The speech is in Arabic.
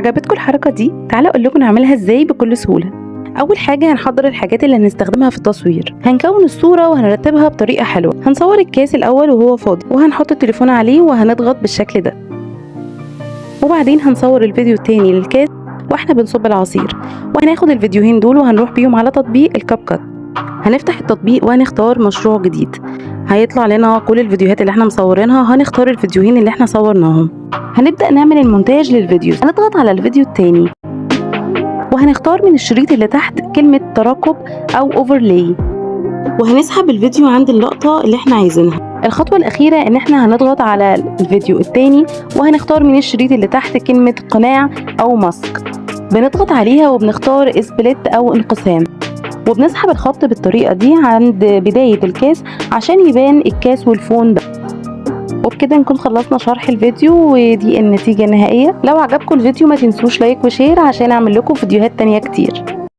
عجبتكم الحركة دي؟ تعالوا اقول لكم نعملها ازاي بكل سهولة. اول حاجة هنحضر الحاجات اللي هنستخدمها في التصوير. هنكون الصورة وهنرتبها بطريقة حلوة. هنصور الكاس الاول وهو فاضي، وهنحط التليفون عليه وهنضغط بالشكل ده. وبعدين هنصور الفيديو التاني للكاس واحنا بنصب العصير، وهناخد الفيديوهين دول وهنروح بيهم على تطبيق الكاب كات. هنفتح التطبيق وهنختار مشروع جديد. هيطلع لنا كل الفيديوهات اللي احنا مصورينها، هنختار الفيديوهين اللي احنا صورناهم. هنبدأ نعمل المونتاج للفيديو. هنضغط على الفيديو التاني وهنختار من الشريط اللي تحت كلمة ترقب أو اوفرلاي، وهنسحب الفيديو عند اللقطة اللي احنا عايزينها. الخطوة الأخيرة إن احنا هنضغط على الفيديو التاني وهنختار من الشريط اللي تحت كلمة قناع أو ماسك، بنضغط عليها وبنختار سبليت أو انقسام، وبنسحب الخط بالطريقة دي عند بداية الكاس عشان يبان الكاس والفون ده. وبكده نكون خلصنا شرح الفيديو، ودي النتيجة النهائية. لو عجبكم الفيديو ما تنسوش لايك وشير عشان اعمل لكم فيديوهات تانية كتير.